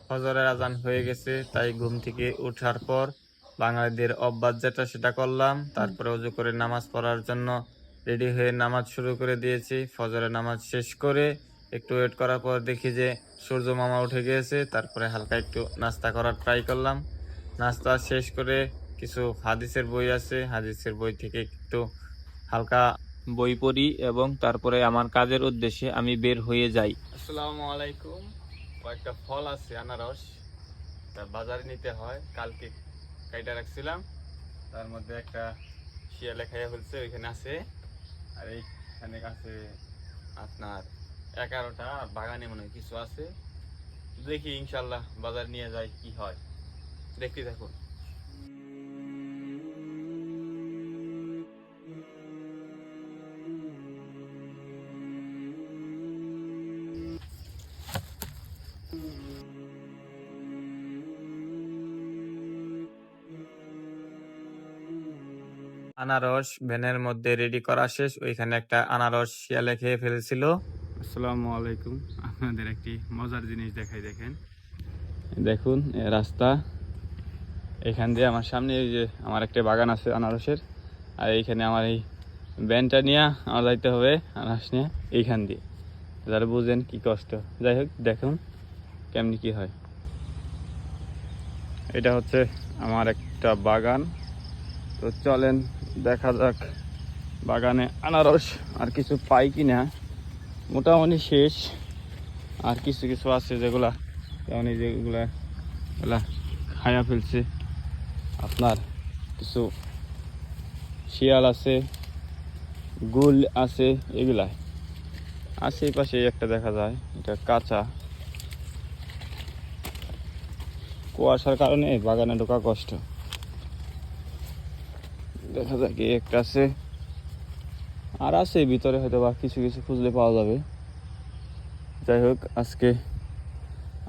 ফজরের আজান হয়ে গেছে, তাই ঘুম থেকে ওঠার পর বাঙালিদের অভ্যাস যেটা সেটা করলাম। তারপরে ওযু করে নামাজ পড়ার জন্য রেডি হয়ে নামাজ শুরু করে দিয়েছি। ফজরের নামাজ শেষ করে একটু ওয়েট করার পর দেখি যে সূর্য মামা উঠে গিয়েছে। তারপরে হালকা একটু নাস্তা করার ট্রাই করলাম। নাস্তা শেষ করে কিছু হাদিসের বই আছে, হাদিসের বই থেকে একটু হালকা বই পড়ি এবং তারপরে আমার কাজের উদ্দেশ্যে আমি বের হয়ে যাই। আসসালামু আলাইকুম। কয়েকটা ফল আছে, আনারস, তা বাজারে নিতে হয়। কালকে কাইটা রাখছিলাম, তার মধ্যে একটা শিয়ালে খাইয়া ফেলছে, ওইখানে আছে। আর এইখানে আছে আপনার 11টা, বাগানে মনে হয় কিছু আছে। দেখি ইনশাল্লাহ বাজার নিয়ে যাই, কি হয় দেখতে থাকুন। আনারস ভ্যানের মধ্যে রেডি করা শেষ। ওইখানে একটা আনারস শিয়ালে খেয়ে ফেলেছিল। আসসালামু আলাইকুম। আপনাদের একটি মজার জিনিস দেখাই, দেখেন। দেখুন রাস্তা, এখান দিয়ে আমার সামনে এই যে আমার একটা বাগান আছে আনারসের, আর এইখানে আমার এই ভ্যানটা নিয়ে আমার যাইতে হবে আনারস নিয়ে এইখান দিয়ে। যারা বুঝেন কি কষ্ট। যাই হোক, দেখুন কেমনি কি হয়। এটা হচ্ছে আমার একটা বাগান, তো চলেন দেখা যাক বাগানে আনারস আর কিছু পাই কিনা। মোটামুটি শেষ, আর কিছু কিছু আছে যেগুলা যেমন এই যেগুলা খায়া ফেলছে। আপনার কিছু শিয়াল আছে, গুল আছে, এগুলা আশেপাশে একটা দেখা যায়। এটা কাঁচা, কুয়াশার কারণে বাগানে ঢোকা কষ্ট। দেখা যাক এই একটা আছে, আর আছে ভিতরে হয়তো বা কিছু কিছু খুঁজলে পাওয়া যাবে। যাই হোক, আজকে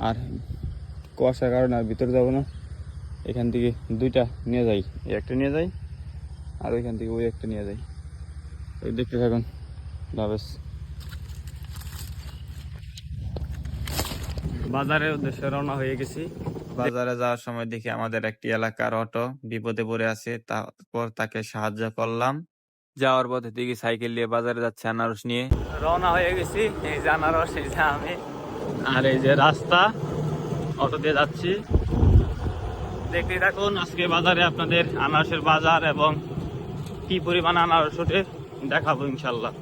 আর কুয়াশার কারণে আর ভিতরে যাবো না। এখান থেকে দুইটা নিয়ে যাই, এই একটা নিয়ে যাই আর ওইখান থেকে ওই একটা নিয়ে যাই। দেখতে থাকুন। লাভেস বাজারের উদ্দেশ্যে রওনা হয়ে গেছি। বাজারে যাওয়ার সময় দেখি আমাদের একটি এলাকার অটো বিপদে পড়ে আছে, তারপর তাকে সাহায্য করলাম। যাওয়ার পথে দেখি সাইকেল নিয়ে বাজারে যাচ্ছে আনারস নিয়ে। রওনা হয়ে গেছি, এই যে আনারস, এই যে আমি, আর এই যে রাস্তা, অটো দিয়ে যাচ্ছি। দেখতে থাকুন আজকে বাজারে আপনাদের আনারসের বাজার এবং কি পরিমাণ আনারস ওঠে দেখাবো ইনশাল্লাহ।